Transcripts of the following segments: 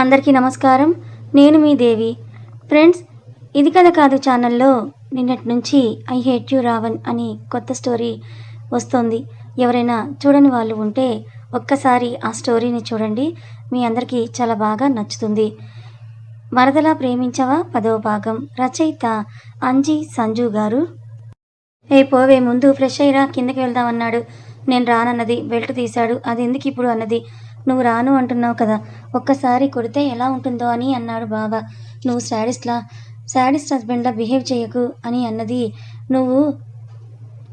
అందరికీ నమస్కారం. నేను మీ దేవి. ఫ్రెండ్స్, ఇది కథ కాదు ఛానల్లో నిన్నటి నుంచి ఐ హేట్ యూ రావణ్ అని కొత్త స్టోరీ వస్తోంది. ఎవరైనా చూడని వాళ్ళు ఉంటే ఒక్కసారి ఆ స్టోరీని చూడండి. మీ అందరికీ చాలా బాగా నచ్చుతుంది. మరదలా ప్రేమించవా 10వ భాగం. రచయిత అంజీ సంజు గారు. పోవే, ముందు ఫ్రెష్ అయ్యిరా, కిందకి వెళ్దామన్నాడు. నేను రానన్నది. బెల్ట్ తీశాడు. అది ఎందుకు ఇప్పుడు అన్నది. నువ్వు రాను అంటున్నావు కదా, ఒక్కసారి కొడితే ఎలా ఉంటుందో అని అన్నాడు బావ. నువ్వు శాడిస్ట్ హస్బెండ్లా బిహేవ్ చేయకు అని అన్నది. నువ్వు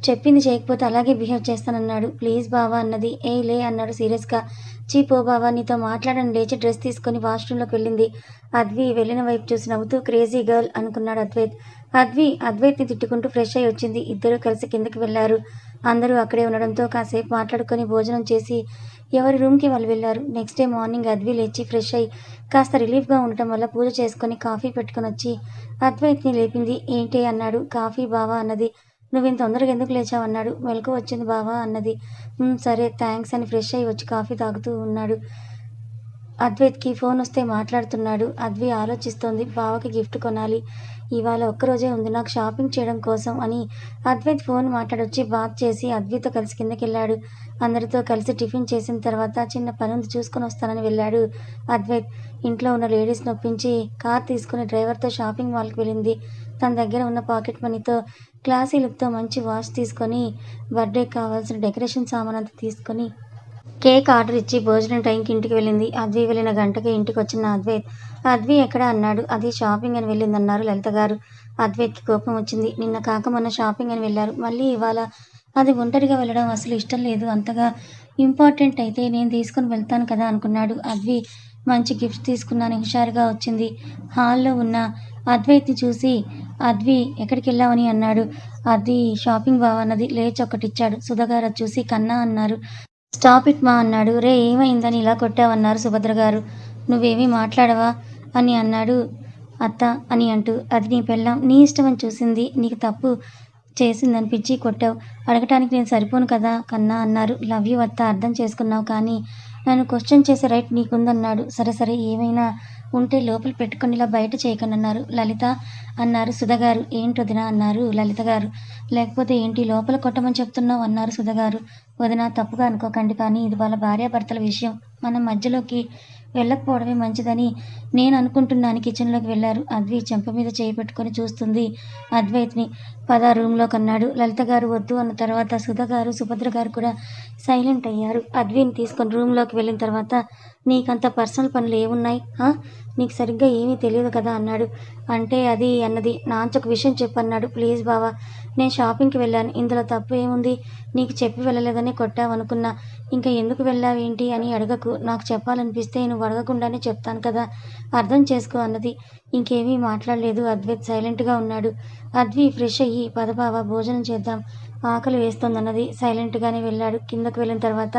చెప్పింది చేయకపోతే అలాగే బిహేవ్ చేస్తానన్నాడు. ప్లీజ్ బావా అన్నది. లే అన్నాడు సీరియస్గా. చీపో బావా, నీతో మాట్లాడని లేచి డ్రెస్ తీసుకొని వాష్రూమ్లోకి వెళ్ళింది. అద్వి వెళ్ళిన వైపు చూసి నవ్వుతూ క్రేజీ గర్ల్ అనుకున్నాడు అద్వైత్. అద్వైత్ని తిట్టుకుంటూ ఫ్రెష్ అయి వచ్చింది. ఇద్దరూ కలిసి కిందకి వెళ్ళారు. అందరూ అక్కడే ఉండడంతో కాసేపు మాట్లాడుకొని భోజనం చేసి ఎవరి రూమ్కి వాళ్ళు వెళ్ళారు. నెక్స్ట్ డే మార్నింగ్ అద్వి లేచి ఫ్రెష్ అయ్యి కాస్త రిలీఫ్గా ఉండటం వల్ల పూజ చేసుకొని కాఫీ పెట్టుకొని వచ్చి అద్వైత్ని లేపింది. ఏంటి అన్నాడు. కాఫీ బావా అన్నది. నువ్వింత తొందరగా ఎందుకు లేచావన్నాడు. మెలకు వచ్చింది బావా అన్నది. సరే థ్యాంక్స్ అని ఫ్రెష్ అయ్యి వచ్చి కాఫీ తాగుతూ ఉన్నాడు. అద్వైత్కి ఫోన్ వస్తే మాట్లాడుతున్నాడు. అద్వి ఆలోచిస్తోంది. బావకి గిఫ్ట్ కొనాలి. ఇవాళ ఒక్కరోజే ఉంది నాకు షాపింగ్ చేయడం కోసం అని అద్వైత్ ఫోన్ మాట్లాడొచ్చి బాత్ చేసి అద్వితో కలిసి కిందకి వెళ్ళాడు. అందరితో కలిసి టిఫిన్ చేసిన తర్వాత చిన్న పని ఉంది చూసుకొని వస్తానని వెళ్ళాడు అద్వైత్. ఇంట్లో ఉన్న లేడీస్ని ఒప్పించి కార్ తీసుకుని డ్రైవర్తో షాపింగ్ మాల్కి వెళ్ళింది. తన దగ్గర ఉన్న పాకెట్ మనీతో క్లాసీ లుక్తో మంచి వాచ్ తీసుకొని బర్త్డేకి కావాల్సిన డెకరేషన్ సామాన్ అంతా తీసుకొని కేక్ ఆర్డర్ ఇచ్చి భోజనం టైంకి ఇంటికి వెళ్ళింది. అద్వి వెళ్ళిన గంటకి ఇంటికి వచ్చిన అద్వైత్, అద్వి ఎక్కడ అన్నాడు. అది షాపింగ్ అని వెళ్ళిందన్నారు లలిత గారు. అద్వైత్కి కోపం వచ్చింది. నిన్న కాక మొన్న షాపింగ్ అని వెళ్ళారు, మళ్ళీ ఇవాళ అది ఒంటరిగా వెళ్ళడం అసలు ఇష్టం లేదు. అంతగా ఇంపార్టెంట్ అయితే నేను తీసుకుని వెళ్తాను కదా అనుకున్నాడు. అద్వి మంచి గిఫ్ట్స్ తీసుకున్నాను హుషారుగా వచ్చింది. హాల్లో ఉన్న అద్వైత్ని చూసి అద్వి ఎక్కడికి వెళ్ళావని అన్నాడు. అది షాపింగ్ బావ అన్నది. లేచి ఒకటిచ్చాడు. సుధగారు అది చూసి కన్నా అన్నారు. స్టాప్ ఇట్ మా అన్నాడు. రే ఏమైందని ఇలా కొట్టావన్నారు సుభద్ర గారు. నువ్వేమీ మాట్లాడవా అని అన్నాడు. అత్త అని అంటూ. అది నీ పెళ్ళాం, నీ ఇష్టం అని చూసింది, నీకు తప్పు చేసిందనిపించి కొట్టావు. అడగటానికి నేను సరిపోను కదా కన్నా అన్నారు. లవ్ యూ అత్త, అర్థం చేసుకున్నావు, కానీ నన్ను క్వశ్చన్ చేసే రైట్ నీకుందన్నాడు. సరే సరే, ఏమైనా ఉంటే లోపల పెట్టుకొని ఇలా బయట చేయకనన్నారు. లలిత అన్నారు సుధగారు. ఏంటొదినా అన్నారు లలిత గారు. లేకపోతే ఏంటి లోపల కొట్టమని చెప్తున్నావు అన్నారు సుధగారు. వదిన తప్పుగా అనుకోకండి, కానీ ఇది వాళ్ళ భార్యాభర్తల విషయం, మనం మధ్యలోకి వెళ్ళకపోవడమే మంచిదని నేను అనుకుంటున్నాను. కిచెన్లోకి వెళ్ళారు. అద్వి చెంప మీద చేయి పెట్టుకొని చూస్తుంది అద్వైత్ని. పద రూమ్లోకి అన్నాడు. లలిత గారు వద్దు అన్న తర్వాత సుధగారు సుభద్ర గారు కూడా సైలెంట్ అయ్యారు. అద్విని తీసుకొని రూమ్లోకి వెళ్ళిన తర్వాత నీకంత పర్సనల్ పనులు ఏమున్నాయి, నీకు సరిగ్గా ఏమీ తెలియదు కదా అన్నాడు. అంటే అది అన్నది. నాంచొక విషయం చెప్పన్నాడు. ప్లీజ్ బావా, నేను షాపింగ్కి వెళ్ళాను, ఇందులో తప్పు ఏముంది, నీకు చెప్పి వెళ్ళలేదని కొట్టావనుకున్నా, ఇంకా ఎందుకు వెళ్ళావేంటి అని అడగకు, నాకు చెప్పాలనిపిస్తే నువ్వు అడగకుండానే చెప్తాను కదా, అర్థం చేసుకో అన్నది. ఇంకేమీ మాట్లాడలేదు. అద్వైత్ సైలెంట్గా ఉన్నాడు. అద్వి ఫ్రెష్ అయ్యి పద బావా భోజనం చేద్దాం, ఆకలి వేస్తోందన్నది. సైలెంట్గానే వెళ్ళాడు. కిందకు వెళ్ళిన తర్వాత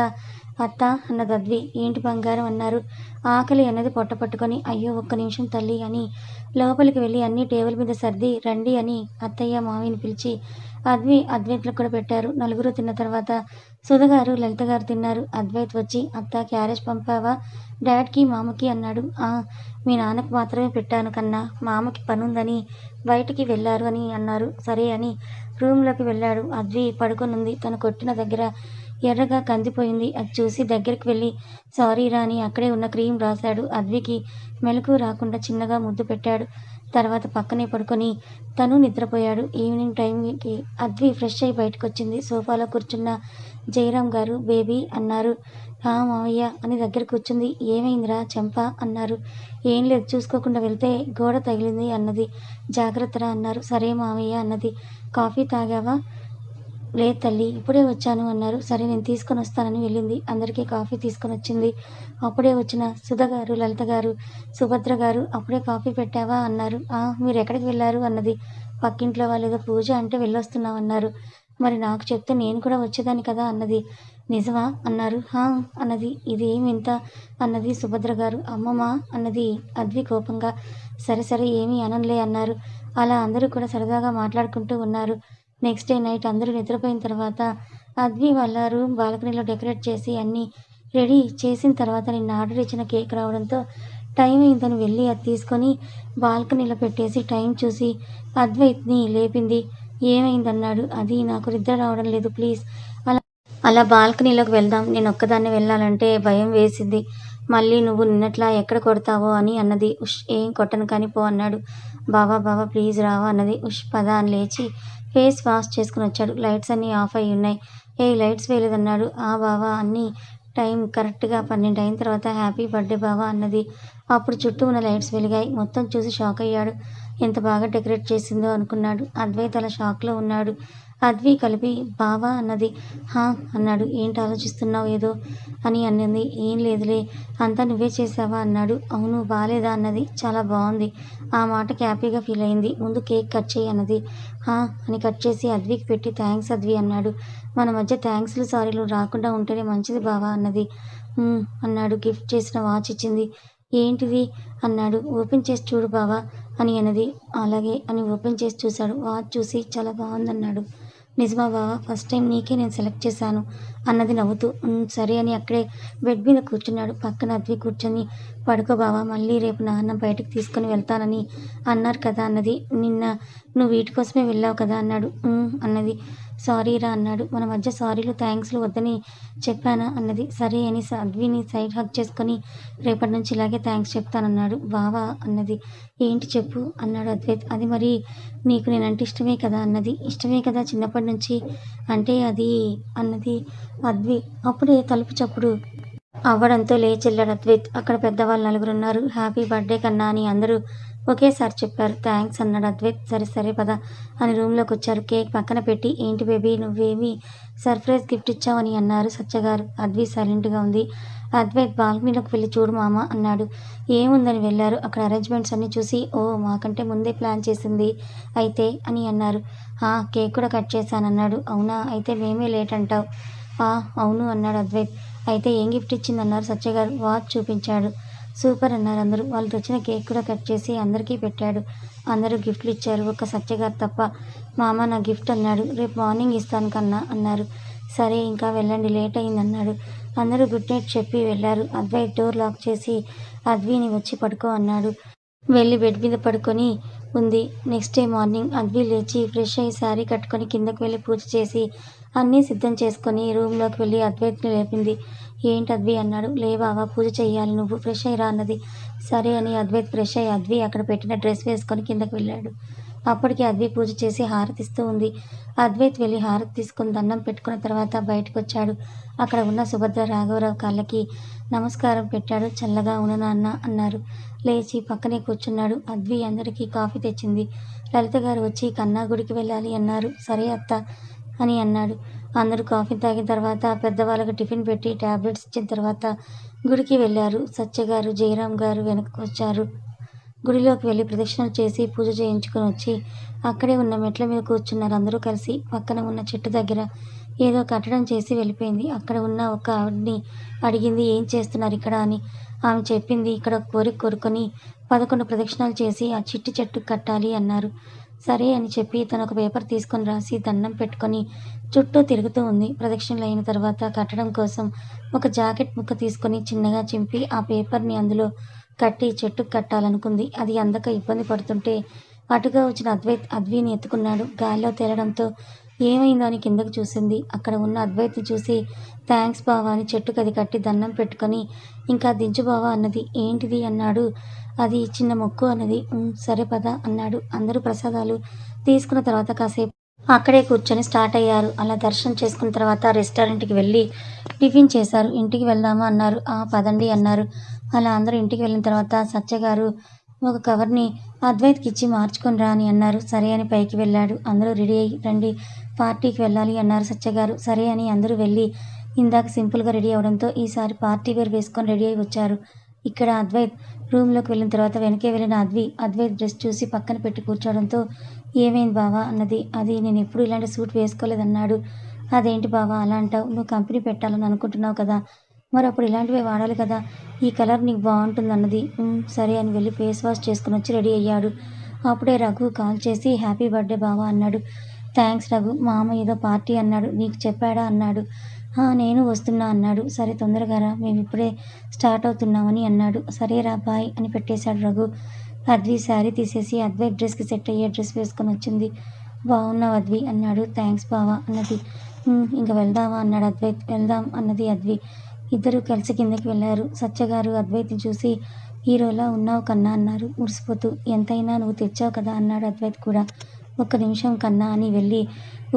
అత్త అన్నది అద్వి. ఏంటి బంగారం అన్నారు. ఆకలి అన్నది పొట్ట పట్టుకొని. అయ్యో ఒక్క నిమిషం తల్లి అని లోపలికి వెళ్ళి అన్నీ టేబుల్ మీద సర్ది రండి అని అత్తయ్య మావిని పిలిచి అద్వైత్లకు కూడా పెట్టారు. నలుగురు తిన్న తర్వాత సుధగారు లలిత గారు తిన్నారు. అద్వైత్ వచ్చి అత్త క్యారేజ్ పంపావా డాడ్కి మామకి అన్నాడు. మీ నాన్నకు మాత్రమే పెట్టాను కన్నా, మామకి పనుందని బయటికి వెళ్ళారు అని అన్నారు. సరే అని రూమ్లోకి వెళ్ళాడు. అద్వి పడుకొనుంది. తను కొట్టిన దగ్గర ఎర్రగా కందిపోయింది. అది చూసి దగ్గరికి వెళ్ళి సారీ రా అని అక్కడే ఉన్న క్రీమ్ రాశాడు. అద్వికి మెలకు రాకుండా చిన్నగా ముద్దు పెట్టాడు. తర్వాత పక్కనే పడుకొని తను నిద్రపోయాడు. ఈవినింగ్ టైంకి అద్వి ఫ్రెష్ అయ్యి బయటకు వచ్చింది. సోఫాలో కూర్చున్న జయరాం గారు బేబీ అన్నారు. మావయ్య అని దగ్గర కూర్చుంది. ఏమైందిరా చెంప అన్నారు. ఏం లేదు, చూసుకోకుండా వెళ్తే గోడ తగిలింది అన్నది. జాగ్రత్తరా అన్నారు. సరే మావయ్య అన్నది. కాఫీ తాగావా? లేదు తల్లి, ఇప్పుడే వచ్చాను అన్నారు. సరే నేను తీసుకొని వస్తానని వెళ్ళింది. అందరికీ కాఫీ తీసుకొని వచ్చింది. అప్పుడే వచ్చిన సుధగారు లలిత గారు సుభద్ర గారు అప్పుడే కాఫీ పెట్టావా అన్నారు. మీరు ఎక్కడికి వెళ్ళారు అన్నది. పక్కింట్లో వాళ్ళు ఏదో పూజ అంటే వెళ్ళొస్తున్నామన్నారు. మరి నాకు చెప్తే నేను కూడా వచ్చేదాన్ని కదా అన్నది. నిజమా అన్నారు. అన్నది. ఇదేమి ఇంత అన్నది సుభద్ర గారు. అమ్మమ్మ అన్నది అద్వి కోపంగా. సరే సరే ఏమీ అననులే అన్నారు. అలా అందరూ కూడా సరదాగా మాట్లాడుకుంటూ ఉన్నారు. నెక్స్ట్ డే నైట్ అందరూ నిద్రపోయిన తర్వాత అద్వి వాళ్ళ రూమ్ బాల్కనీలో డెకరేట్ చేసి అన్నీ రెడీ చేసిన తర్వాత నిన్న ఆర్డర్ ఇచ్చిన కేక్ రావడంతో టైం అయిందని వెళ్ళి అది తీసుకొని బాల్కనీలో పెట్టేసి టైం చూసి అద్వైత్ని లేపింది. ఏమైందన్నాడు. అది నాకు నిద్ర రావడం లేదు ప్లీజ్ అలా అలా బాల్కనీలోకి వెళ్దాం. నేను ఒక్కదాన్నే వెళ్ళాలంటే భయం వేసింది. మళ్ళీ నువ్వు నిన్నట్లా ఎక్కడ కొడతావో అని అన్నది. ఉష్ ఏం కొట్టను కానీ పో అన్నాడు. బావా బావా ప్లీజ్ రావా అన్నది. ఉష్ పద అని లేచి ఫేస్ వాష్ చేసుకుని వచ్చాడు. లైట్స్ అన్నీ ఆఫ్ అయి ఉన్నాయి. ఏ లైట్స్ వేయలేదన్నాడు. ఆ బావా అన్నీ టైం కరెక్ట్గా 12 అయిన తర్వాత హ్యాపీ బర్త్డే బావా అన్నది. అప్పుడు చుట్టూ ఉన్న లైట్స్ వెలిగాయి. మొత్తం చూసి షాక్ అయ్యాడు. ఎంత బాగా డెకరేట్ చేసిందో అనుకున్నాడు. అద్వైత్ అలా షాక్లో ఉన్నాడు. అద్వి కలిపి బావా అన్నది. హా అన్నాడు. ఏంటి ఆలోచిస్తున్నావు ఏదో అని అన్నది. ఏం లేదులే అంతా నువ్వే చేసావా అన్నాడు. అవును బాలేదా అన్నది. చాలా బాగుంది. ఆ మాటకి హ్యాపీగా ఫీల్ అయింది. ముందు కేక్ కట్ చేయి అన్నది. హా అని కట్ చేసి అద్వికి పెట్టి థ్యాంక్స్ అద్వి అన్నాడు. మన మధ్య థ్యాంక్స్లు సారీలు రాకుండా ఉంటేనే మంచిది బావా అన్నది. అన్నాడు. గిఫ్ట్ చేసిన వాచ్ ఇచ్చింది. ఏంటిది అన్నాడు. ఓపెన్ చేసి చూడు బావా అని అన్నది. అలాగే అని ఓపెన్ చేసి చూశాడు. వాచ్ చూసి చాలా బాగుందన్నాడు. నిజమా బావా ఫస్ట్ టైం నీకే నేను సెలెక్ట్ చేశాను అన్నది నవ్వుతూ. సరే అని అక్కడే బెడ్ మీద కూర్చున్నాడు. పక్కన అద్వి కూర్చొని పడుకో బావా మళ్ళీ రేపు నాన్న బయటకు తీసుకొని వెళ్తానని అన్నారు కదా అన్నది. నిన్న నువ్వు వీటి కోసమే వెళ్ళావు కదా అన్నాడు. అన్నది. సారీరా అన్నాడు. మన మధ్య సారీలు థ్యాంక్స్లు వద్దని చెప్పానా అన్నది. సరే అని అద్విని సైడ్ హగ్ చేసుకొని రేపటి నుంచి ఇలాగే థ్యాంక్స్ చెప్తానన్నాడు. బావా అన్నది. ఏంటి చెప్పు అన్నాడు అద్వైత్. అది మరి నీకు నేనంటే ఇష్టమే కదా అన్నది. ఇష్టమే కదా చిన్నప్పటి నుంచి అంటే అది అన్నది అద్వి. అప్పుడే తలుపు చప్పుడు అవ్వడంతో లేచెళ్ళాడు అద్వైత్. అక్కడ పెద్దవాళ్ళు 4 ఉన్నారు. హ్యాపీ బర్త్డే కన్నా అని అందరూ ఒకేసారి చెప్పారు. థ్యాంక్స్ అన్నాడు అద్వైత్. సరే సరే పద అని రూమ్లోకి వచ్చారు. కేక్ పక్కన పెట్టి ఏంటి బేబీ నువ్వేమి సర్ప్రైజ్ గిఫ్ట్ ఇచ్చావని అన్నారు సత్యగారు. అద్వి సైలెంట్గా ఉంది. అద్వైత్ బాల్కనీలోకి వెళ్ళి చూడు మామ అన్నాడు. ఏముందని వెళ్ళారు. అక్కడ అరేంజ్మెంట్స్ అన్నీ చూసి ఓ మాకంటే ముందే ప్లాన్ చేసింది అయితే అని అన్నారు. కేక్ కూడా కట్ చేశానన్నాడు. అవునా అయితే మేమే లేట్ అంటావు. అవును అన్నాడు అద్వైత్. అయితే ఏం గిఫ్ట్ ఇచ్చిందన్నారు సత్యగారు. వాచ్ చూపించాడు. సూపర్ అన్నారు అందరూ. వాళ్ళు తెచ్చిన కేక్ కూడా కట్ చేసి అందరికీ పెట్టాడు. అందరూ గిఫ్ట్లు ఇచ్చారు. ఒక్క సత్యగారు తప్ప. మామ నా గిఫ్ట్ అన్నాడు. రేపు మార్నింగ్ ఇస్తాను కన్నా అన్నారు. సరే ఇంకా వెళ్ళండి లేట్ అయిందన్నాడు. అందరూ గుడ్ నైట్ చెప్పి వెళ్ళారు. అద్వైత్ డోర్ లాక్ చేసి అద్విని వచ్చి పడుకో అన్నాడు. వెళ్ళి బెడ్ మీద పడుకొని ఉంది. నెక్స్ట్ డే మార్నింగ్ అద్వి లేచి ఫ్రెష్ అయ్యి శారీ కట్టుకొని కిందకి వెళ్ళి పూజ చేసి అన్నీ సిద్ధం చేసుకొని రూమ్లోకి వెళ్ళి అద్వైత్ని లేపింది. ఏంటి అద్వి అన్నాడు. లేవావా పూజ చెయ్యాలి నువ్వు ఫ్రెష్ అయ్యిరా అన్నది. సరే అని అద్వైత్ ఫ్రెష్ అయ్యి అద్వి అక్కడ పెట్టిన డ్రెస్ వేసుకొని కిందకి వెళ్ళాడు. అప్పటికి అద్వి పూజ చేసి హారతిస్తూ ఉంది. అద్వైత్ వెళ్ళి హారతి తీసుకుని దండం పెట్టుకున్న తర్వాత బయటకు వచ్చాడు. అక్కడ ఉన్న సుభద్ర రాఘవరావు కాళ్ళకి నమస్కారం పెట్టాడు. చల్లగా ఉన్న నాన్న అన్నారు. లేచి పక్కనే కూర్చున్నాడు. అద్వి అందరికీ కాఫీ తెచ్చింది. లలిత గారు వచ్చి కన్నా గుడికి వెళ్ళాలి అన్నారు. సరే అత్త అని అన్నాడు. అందరూ కాఫీ తాగిన తర్వాత పెద్దవాళ్ళకి టిఫిన్ పెట్టి టాబ్లెట్స్ ఇచ్చిన తర్వాత గుడికి వెళ్ళారు. సత్యగారు జయరాం గారు వెనక్కి వచ్చారు. గుడిలోకి వెళ్ళి ప్రదక్షిణలు చేసి పూజ చేయించుకొని వచ్చి అక్కడే ఉన్న మెట్ల మీద కూర్చున్నారు. అందరూ కలిసి పక్కన ఉన్న చెట్టు దగ్గర ఏదో కట్టడం చేసి వెళ్ళిపోయింది. అక్కడ ఉన్న ఒక ఆవిడని అడిగింది ఏం చేస్తున్నారు ఇక్కడ అని. ఆమె చెప్పింది ఇక్కడ కోరిక కోరుకొని 11 ప్రదక్షిణాలు చేసి ఆ చిట్టి చెట్టుకు కట్టాలి అన్నారు. సరే అని చెప్పి తను ఒక పేపర్ తీసుకొని రాసి దండం పెట్టుకొని చుట్టూ తిరుగుతూ ఉంది. ప్రదక్షిణలు అయిన తర్వాత కట్టడం కోసం ఒక జాకెట్ ముక్క తీసుకొని చిన్నగా చింపి ఆ పేపర్ని అందులో కట్టి చెట్టుకు కట్టాలనుకుంది. అది అందక ఇబ్బంది పడుతుంటే అటుగా వచ్చిన అద్వైత్ అద్విని ఎత్తుకున్నాడు. గాల్లో తేలడంతో ఏమైందో అని కిందకు చూసింది. అక్కడ ఉన్న అద్వైత్ని చూసి థ్యాంక్స్ బావా అని చెట్టుకు అది కట్టి దండం పెట్టుకొని ఇంకా దించు బావా అన్నది. ఏంటిది అన్నాడు. అది చిన్న మొక్కు అన్నది. సరే పద అన్నాడు. అందరూ ప్రసాదాలు తీసుకున్న తర్వాత కాసేపు అక్కడే కూర్చొని స్టార్ట్ అయ్యారు. అలా దర్శనం చేసుకున్న తర్వాత రెస్టారెంట్కి వెళ్ళి టిఫిన్ చేశారు. ఇంటికి వెళ్దామా అన్నారు. పదండి అన్నారు. అలా అందరూ ఇంటికి వెళ్ళిన తర్వాత సత్యగారు ఒక కవర్ని అద్వైత్కి ఇచ్చి మార్చుకొని రా అని అన్నారు. సరే అని పైకి వెళ్ళాడు. అందరూ రెడీ అయ్యి రండి పార్టీకి వెళ్ళాలి అన్నారు సత్యగారు. సరే అని అందరూ వెళ్ళి ఇందాక సింపుల్గా రెడీ అవడంతో ఈసారి పార్టీ వేర్ వేసుకొని రెడీ అయి వచ్చారు. ఇక్కడ అద్వైత్ రూమ్లోకి వెళ్ళిన తర్వాత వెనకే వెళ్ళిన అద్వైత్ డ్రెస్ చూసి పక్కన పెట్టి కూర్చోవడంతో ఏమైంది బావా అన్నది. అది నేను ఎప్పుడు ఇలాంటి సూట్ వేసుకోలేదన్నాడు. అదేంటి బావా అలా అంటావు. నువ్వు కంపెనీ పెట్టాలని అనుకుంటున్నావు కదా మరి అప్పుడు ఇలాంటివే వాడాలి కదా. ఈ కలర్ నీకు బాగుంటుంది అన్నది. సరే అని వెళ్ళి ఫేస్ వాష్ చేసుకుని వచ్చి రెడీ అయ్యాడు. అప్పుడే రఘు కాల్ చేసి హ్యాపీ బర్త్డే బావా అన్నాడు. థ్యాంక్స్ రఘు. మా అమ్మ ఏదో పార్టీ అన్నాడు నీకు చెప్పాడా అన్నాడు. నేను వస్తున్నా అన్నాడు. సరే తొందరగా రా, మేమిప్పుడే స్టార్ట్ అవుతున్నామని అన్నాడు. సరేరా బాయ్ అని పెట్టేశాడు రఘు. అద్వి శారీ తీసేసి అద్వైత్ డ్రెస్కి సెట్ అయ్యే డ్రెస్ వేసుకొని వచ్చింది. బాగున్నావు అద్వి అన్నాడు. థ్యాంక్స్ బావా అన్నది. ఇంక వెళ్దామా అన్నాడు అద్వైత్. వెళ్దాం అన్నది అద్వి. ఇద్దరూ కలిసి కిందకి వెళ్ళారు. సత్యగారు అద్వైత్ని చూసి హీరోలా ఉన్నావు కన్నా అన్నారు మురిసిపోతూ. ఎంతైనా నువ్వు తెచ్చావు కదా అన్నాడు అద్వైత్ కూడా. ఒక్క నిమిషం కన్నా అని వెళ్ళి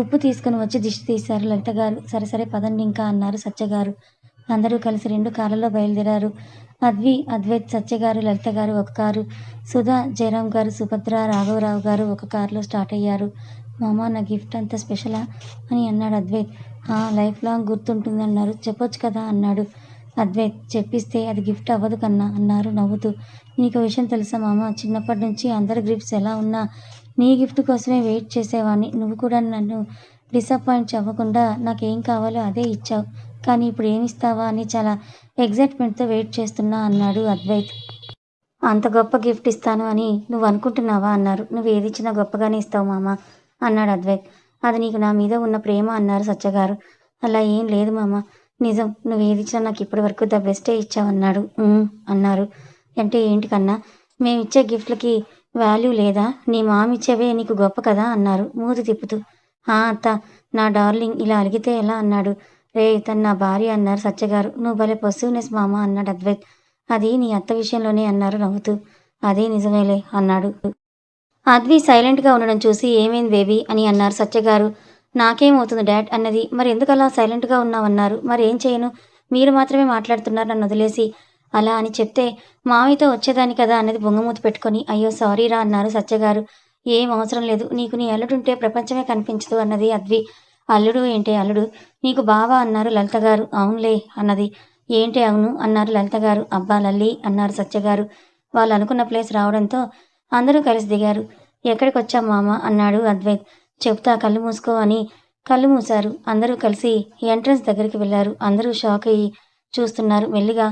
ఉప్పు తీసుకుని వచ్చి దిష్టి తీశారు లలిత గారు. సరే సరే పదండి ఇంకా అన్నారు సత్యగారు. అందరూ కలిసి 2 కార్లలో బయలుదేరారు. అద్వి, అద్వైత్, సత్యగారు, లలిత గారు ఒక కారు, సుధా, జయరాం గారు, సుభద్ర, రాఘవరావు గారు ఒక కారులో స్టార్ట్ అయ్యారు. మామ నా గిఫ్ట్ అంత స్పెషలా అని అన్నాడు అద్వైత్. లైఫ్ లాంగ్ గుర్తుంటుంది అన్నారు. చెప్పొచ్చు కదా అన్నాడు అద్వైత్. చెప్పిస్తే అది గిఫ్ట్ అవ్వదు కన్నా అన్నారు నవ్వుతూ. నీకు విషయం తెలుసా మామ, చిన్నప్పటి నుంచి అందరి గిఫ్ట్స్ ఎలా ఉన్నా నీ గిఫ్ట్ కోసమే వెయిట్ చేసేవాడిని. నువ్వు కూడా నన్ను డిసప్పాయింట్ అవ్వకుండా నాకేం కావాలో అదే ఇచ్చావు. కానీ ఇప్పుడు ఏమిస్తావా అని చాలా ఎగ్జైట్మెంట్తో వెయిట్ చేస్తున్నా అన్నాడు అద్వైత్. అంత గొప్ప గిఫ్ట్ ఇస్తాను అని నువ్వు అనుకుంటున్నావా అన్నారు. నువ్వు ఏది ఇచ్చినా గొప్పగానే ఇస్తావు మామ అన్నాడు అద్వైత్. అది నీకు నా మీద ఉన్న ప్రేమ అన్నారు సత్యగారు. అలా ఏం లేదు మామ, నిజం, నువ్వు ఏది ఇచ్చినా నాకు ఇప్పటి వరకు ద బెస్టే ఇచ్చావన్నాడు. అన్నారు. అంటే ఏంటి కన్నా, మేమిచ్చే గిఫ్ట్లకి వాల్యూ లేదా? నీ మామిచ్చేవే నీకు గొప్ప కదా అన్నారు మూతి తిప్పుతూ. అత్త నా డార్లింగ్ ఇలా అలిగితే ఎలా అన్నాడు. రే తను నా భార్య అన్నారు సత్యగారు. నువ్వు భలే పొసివ్నెస్ మామ అన్నాడు అద్వైత్. అది నీ అత్త విషయంలోనే అన్నారు నవ్వుతూ. అదే నిజమేలే అన్నాడు. అద్వి సైలెంట్గా ఉండడం చూసి ఏమైంది బేబీ అని అన్నారు సత్యగారు. నాకేమవుతుంది డాడ్ అన్నది. మరి ఎందుకు అలా సైలెంట్గా ఉన్నావన్నారు. మరి ఏం చేయను, మీరు మాత్రమే మాట్లాడుతున్నారు నన్ను వదిలేసి. అలా అని చెప్తే మామితో వచ్చేదాన్ని కదా అన్నది బొంగమూతి పెట్టుకొని. అయ్యో సారీరా అన్నారు సత్యగారు. ఏం అవసరం లేదు, నీకు నీ అల్లుడుంటే ప్రపంచమే కనిపించదు అన్నది అద్వి. అల్లుడు ఏంటి అల్లుడు, నీకు బావా అన్నారు లలిత గారు. అవునులే అన్నది. ఏంటి అవును అన్నారు లలిత గారు. అబ్బా లల్లి అన్నారు సత్యగారు. వాళ్ళు అనుకున్న ప్లేస్ రావడంతో అందరూ కలిసి దిగారు. ఎక్కడికి వచ్చాం మామ అన్నాడు అద్వైత్. చెప్తా కళ్ళు మూసుకో అని కళ్ళు మూశారు. అందరూ కలిసి ఎంట్రన్స్ దగ్గరికి వెళ్ళారు. అందరూ షాక్ అయ్యి చూస్తున్నారు. మెల్లిగా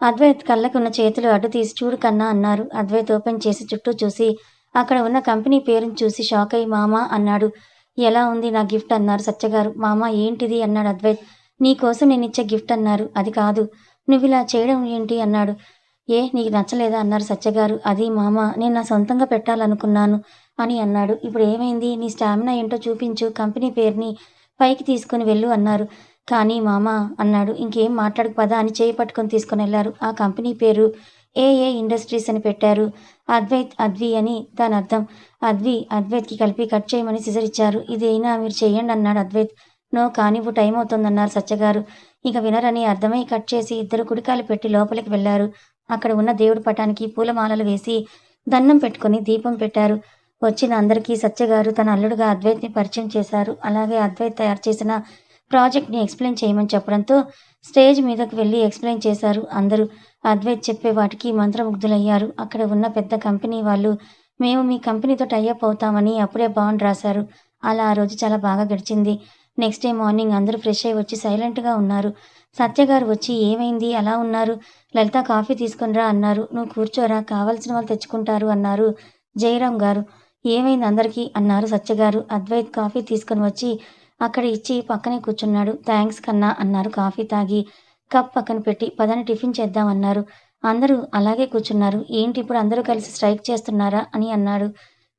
అద్వైత్ కళ్ళకు ఉన్న చేతులు అడ్డు తీసి చూడు కన్నా అన్నారు. అద్వైత్ ఓపెన్ చేసి చుట్టూ చూసి అక్కడ ఉన్న కంపెనీ పేరుని చూసి షాక్ అయ్యి మామ అన్నాడు. ఎలా ఉంది నా గిఫ్ట్ అన్నారు సత్యగారు. మామ ఏంటిది అన్నాడు అద్వైత్. నీకోసం నేను ఇచ్చే గిఫ్ట్ అన్నారు. అది కాదు, నువ్వు ఇలా చేయడం ఏంటి అన్నాడు. నీకు నచ్చలేదా అన్నారు సత్యగారు. అది మామ, నేను నా సొంతంగా పెట్టాలనుకున్నాను అని అన్నాడు. ఇప్పుడు ఏమైంది, నీ స్టామినా ఏంటో చూపించు, కంపెనీ పేరుని పైకి తీసుకుని వెళ్ళు అన్నారు. కానీ మామ అన్నాడు. ఇంకేం మాట్లాడకు పదా అని చేయి పట్టుకొని తీసుకుని వెళ్ళారు. ఆ కంపెనీ పేరు ఏఏ ఇండస్ట్రీస్ అని పెట్టారు. అద్వైత్ అద్వి అని దాని అర్థం. అద్వైత్కి కలిపి కట్ చేయమని సిజర్ ఇచ్చారు. ఇదైనా మీరు చెయ్యండి అన్నాడు అద్వైత్. నో కానివ్వు, టైం అవుతుందన్నారు సత్యగారు. ఇక వినరని అర్థమై కట్ చేసి ఇద్దరు కుడికాలు పెట్టి లోపలికి వెళ్లారు. అక్కడ ఉన్న దేవుడి పటానికి పూలమాలలు వేసి దండం పెట్టుకుని దీపం పెట్టారు. వచ్చిన అందరికీ సత్యగారు తన అల్లుడుగా అద్వైత్ని పరిచయం చేశారు. అలాగే అద్వైత్ తయారు చేసిన ప్రాజెక్ట్ని ఎక్స్ప్లెయిన్ చేయమని చెప్పడంతో స్టేజ్ మీదకు వెళ్ళి ఎక్స్ప్లెయిన్ చేశారు అందరూ. అద్వైత్ చెప్పే వాటికి మంత్రముగ్ధులయ్యారు. అక్కడ ఉన్న పెద్ద కంపెనీ వాళ్ళు మేము మీ కంపెనీతో టైఅప్ అవుతామని అప్పుడే బాండ్ రాశారు. అలా ఆ రోజు చాలా బాగా గడిచింది. నెక్స్ట్ డే మార్నింగ్ అందరూ ఫ్రెష్ అయ్యి వచ్చి సైలెంట్గా ఉన్నారు. సత్యగారు వచ్చి ఏమైంది అలా ఉన్నారు, లలిత కాఫీ తీసుకునిరా అన్నారు. నువ్వు కూర్చోరా, కావాల్సిన వాళ్ళు తెచ్చుకుంటారు అన్నారు జయరాం గారు. ఏమైంది అందరికీ అన్నారు సత్యగారు. అద్వైత్ కాఫీ తీసుకుని వచ్చి అక్కడ ఇచ్చి పక్కనే కూర్చున్నాడు. థ్యాంక్స్ కన్నా అన్నారు కాఫీ తాగి కప్ పక్కన పెట్టి. పదని టిఫిన్ చేద్దామన్నారు. అందరూ అలాగే కూర్చున్నారు. ఏంటి ఇప్పుడు అందరూ కలిసి స్ట్రైక్ చేస్తున్నారా అని అన్నాడు.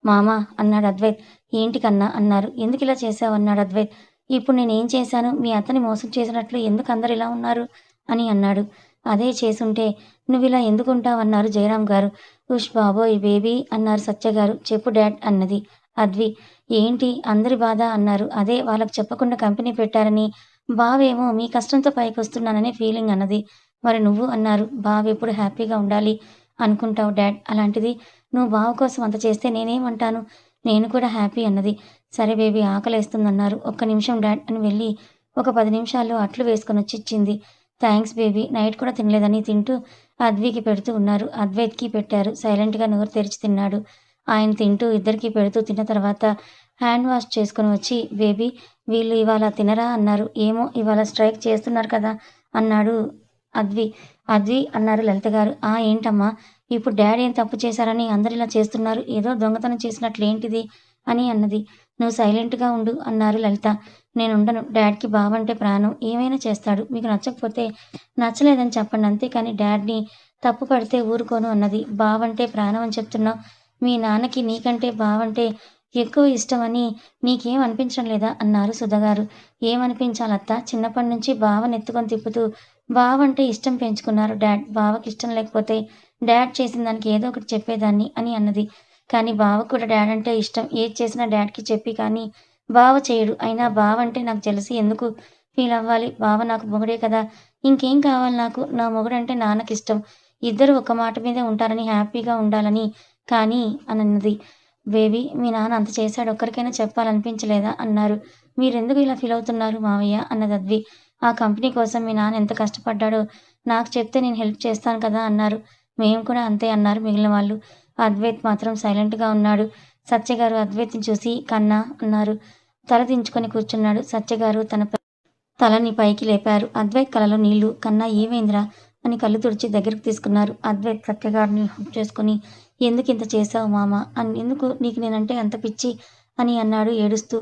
మామ అన్నాడు అద్వైత్. ఏంటి కన్నా అన్నారు. ఎందుకు ఇలా చేసావు అన్నాడు అద్వైత్. ఇప్పుడు నేనేం చేశాను, మీ అత్తని మోసం చేసినట్లు ఎందుకు అందరు ఇలా ఉన్నారు అని అన్నాడు. అదే చేసుంటే నువ్వు ఇలా ఎందుకుంటావన్నారు జయరాం గారు. ఉష్ బాబోయ్ బేబీ అన్నారు సత్యగారు. చెప్పు డాడ్ అన్నది అద్వి. ఏంటి అందరి బాధ అన్నారు. అదే వాళ్ళకు చెప్పకుండా కంపెనీ పెట్టారని, బావేమో మీ కష్టంతో పైకి వస్తున్నాననే ఫీలింగ్ అన్నది. మరి నువ్వు అన్నారు. బావ ఎప్పుడు హ్యాపీగా ఉండాలి అనుకుంటావు డాడ్, అలాంటిది నువ్వు బావ కోసం అంత చేస్తే నేనేమంటాను, నేను కూడా హ్యాపీ అన్నది. సరే బేబీ ఆకలేస్తుందన్నారు. ఒక్క నిమిషం డాడ్ అని వెళ్ళి ఒక 10 నిమిషాల్లో అట్లు వేసుకొని వచ్చి ఇచ్చింది. థ్యాంక్స్ బేబీ, నైట్ కూడా తినలేదని తింటూ అద్వికి పెడుతూ ఉన్నారు. అద్వైత్కి పెట్టారు. సైలెంట్గా నోరు తెరిచి తిన్నాడు. ఆయన తింటూ ఇద్దరికి పెడుతూ తిన్న తర్వాత హ్యాండ్ వాష్ చేసుకుని వచ్చి బేబీ వీళ్ళు ఇవాళ తినరా అన్నారు. ఏమో ఇవాళ స్ట్రైక్ చేస్తున్నారు కదా అన్నాడు అద్వి. అద్వి అన్నారు లలిత గారు. ఏంటమ్మా ఇప్పుడు డాడీ ఏం తప్పు చేశారని అందరు ఇలా చేస్తున్నారు, ఏదో దొంగతనం చేసినట్లు ఏంటిది అని అన్నది. నువ్వు సైలెంట్గా ఉండు అన్నారు లలిత. నేనుండను. డాడ్‌కి బావ అంటే ప్రాణం. ఏమైనా చేస్తాడు. మీకు నచ్చకపోతే నచ్చలేదని చెప్పండి. అంతేకాని డాడ్‌ని తప్పు పడితే ఊరుకోను అన్నది. బావంటే ప్రాణం అని చెప్తున్నావు. మీ నాన్నకి నీకంటే బావంటే ఎక్కువ ఇష్టమని నీకేం అనిపించడం లేదా? అన్నారు సుధగారు. ఏమనిపించాలత్తా? చిన్నప్పటి నుంచి బావని ఎత్తుకొని తిప్పుతూ బావంటే ఇష్టం పెంచుకున్నారు డాడ్. బావకిష్టం లేకపోతే డాడ్ చేసిన దానికి ఏదో ఒకటి చెప్పేదాన్ని అని అన్నది. కానీ బావకు కూడా డాడ్ అంటే ఇష్టం. ఏది చేసినా డాడ్‌కి చెప్పి కానీ బావ చేయడు. అయినా బావ అంటే నాకు జెలసీ ఎందుకు ఫీలవ్వాలి? బావ నాకు మొగుడే కదా! ఇంకేం కావాలి నాకు? నా మొగుడంటే నాన్నకిష్టం. ఇద్దరు ఒక మాట మీదే ఉంటారని హ్యాపీగా ఉండాలని కానీ అనన్నది. బేబీ మీ నాన్న అంత చేశాడు. ఒక్కరికైనా చెప్పాలనిపించలేదా? అన్నారు. మీరెందుకు ఇలా ఫీలవుతున్నారు మావయ్య? అన్నది అద్వి. ఆ కంపెనీ కోసం మీ నాన్న ఎంత కష్టపడ్డాడో నాకు చెప్తే నేను హెల్ప్ చేస్తాను కదా! అన్నారు. మేము కూడా అంతే అన్నారు మిగిలిన వాళ్ళు. అద్వైత్ మాత్రం సైలెంట్‌గా ఉన్నాడు. సత్యగారు అద్వైత్‌ని చూసి కన్నా అన్నారు. తల దించుకొని కూర్చున్నాడు. సత్యగారు తలని పైకి లేపారు. అద్వైత్ కళ్ళలో నీళ్లు. కన్నా ఏమైందిరా? అని కళ్ళు తుడిచి దగ్గరికి తీసుకున్నారు. అద్వైత్ సత్యగారిని హగ్ చేసుకొని ఎందుకింత చేశావు మామ? ఎందుకు నీకు నేనంటే అంత పిచ్చి? అని అన్నాడు ఏడుస్తూ.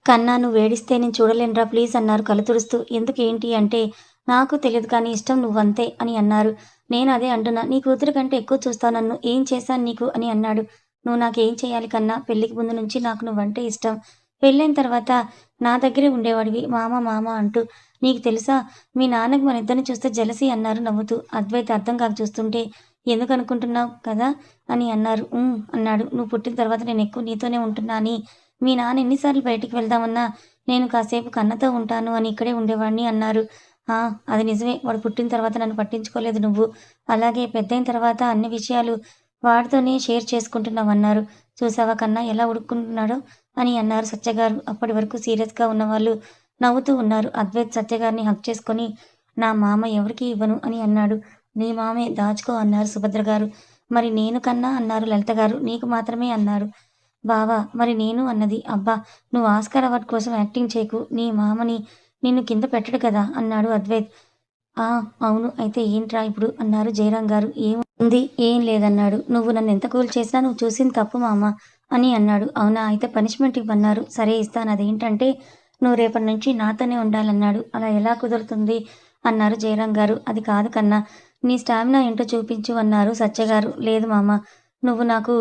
కన్నా నువ్వేడిస్తే నేను చూడలేనురా ప్లీజ్ అన్నారు కళ్ళు తుడుస్తూ. ఎందుకు ఏంటి అంటే నాకు తెలీదు కానీ ఇష్టం నువ్వంతే అని అన్నారు. నేను అదే అంటున్నా. నీ కూతురి కంటే ఎక్కువ చూస్తావు నన్ను. ఏం చేశాను నీకు? అని అన్నాడు. నువ్వు నాకేం చేయాలి కన్నా? పెళ్ళికి ముందు నుంచి నాకు నువ్వంటే ఇష్టం. పెళ్ళైన తర్వాత నా దగ్గరే ఉండేవాడివి మామ మామ అంటూ. నీకు తెలుసా మీ నాన్నకి మనిద్దరిని చూస్తే జెలసీ అన్నారు నవ్వుతూ. అద్వైత్ అర్థం కాక చూస్తుంటే ఎందుకనుకుంటున్నావు కదా? అని అన్నారు. అన్నాడు. నువ్వు పుట్టిన తర్వాత నేను ఎక్కువ నీతోనే ఉంటున్నా అని మీ నాన్న ఎన్నిసార్లు బయటికి వెళ్దామన్నా నేను కాసేపు కన్నతో ఉంటాను అని ఇక్కడే ఉండేవాడిని అన్నారు. ఆ! అది నిజమే. వాడు పుట్టిన తర్వాత నన్ను పట్టించుకోలేదు నువ్వు. అలాగే పెద్దయిన తర్వాత అన్ని విషయాలు వాడితోనే షేర్ చేసుకుంటున్నావన్నారు. చూసావా కన్నా ఎలా ఉడుక్కుంటున్నాడో అని అన్నారు సత్యగారు. అప్పటి వరకు సీరియస్‌గా ఉన్నవాళ్ళు నవ్వుతూ ఉన్నారు. అద్వైత్ సత్యగారిని హగ్ చేసుకొని నా మామ ఎవరికీ ఇవ్వను అని అన్నాడు. నీ మామే దాచుకో అన్నారు సుభద్ర గారు. మరి నేను కన్నా అన్నారు లలిత గారు. నీకు మాత్రమే అన్నారు. బావ మరి నేను అన్నది. అబ్బా! నువ్వు ఆస్కార్ అవార్డ్ కోసం యాక్టింగ్ చేయకు. నీ మామని నిన్ను కింద పెట్టడు కదా! అన్నాడు అద్వైత్. ఆ! అవును. అయితే ఏంట్రా ఇప్పుడు? అన్నారు జయరాం గారు. ఏముంది? ఏం లేదన్నాడు. నువ్వు నన్నెంత కూల్ చేసినా నువ్వు చూసింది తప్పు మామ అని అన్నాడు. అవునా? అయితే పనిష్మెంట్ ఇవ్వన్నారు. సరే ఇస్తాను. అదేంటంటే నువ్వు రేపటి నుంచి నాతోనే ఉండాలన్నాడు. అలా ఎలా కుదురుతుంది? అన్నారు జయరాం గారు. అది కాదు కన్నా! నీ స్టామినా ఏంటో చూపించు అన్నారు సత్యగారు. లేదు మామ. నువ్వు నాకు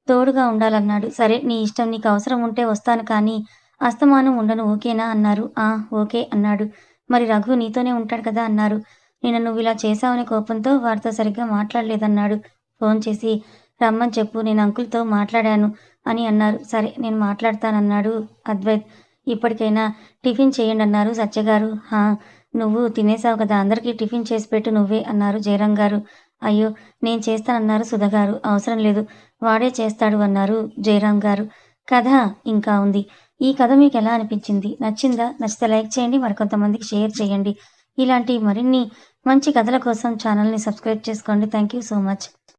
తోడుగా ఉండాలన్నాడు. సరే నీ ఇష్టం. నీకు అవసరం ఉంటే వస్తాను కానీ అస్తమానం ఉండను ఓకేనా? అన్నారు. ఆ! ఓకే అన్నాడు. మరి రఘు నీతోనే ఉంటాడు కదా! అన్నారు. నిన్న నువ్విలా చేశావనే కోపంతో వాడితో సరిగ్గా మాట్లాడలేదన్నాడు. ఫోన్ చేసి రమ్మని చెప్పు నేను అంకుల్‌తో మాట్లాడాను అని అన్నారు. సరే నేను మాట్లాడతానన్నాడు అద్వైత్. ఇప్పటికైనా టిఫిన్ చేయండన్నారు సత్యగారు. హా! నువ్వు తినేసావు కదా! అందరికీ టిఫిన్ చేసి పెట్టు నువ్వే అన్నారు జయరాం గారు. అయ్యో! నేను చేస్తానన్నారు సుధగారు. అవసరం లేదు. వాడే చేస్తాడు అన్నారు జయరాం గారు. కథ ఇంకా ఉంది. ఈ కథ మీకెలా అనిపించింది? నచ్చిందా? నచ్చితే లైక్ చేయండి. మరికొంతమందికి షేర్ చేయండి. ఇలాంటి మరిన్ని మంచి కథల కోసం ఛానల్‌ని సబ్స్క్రైబ్ చేసుకోండి. Thank you so much.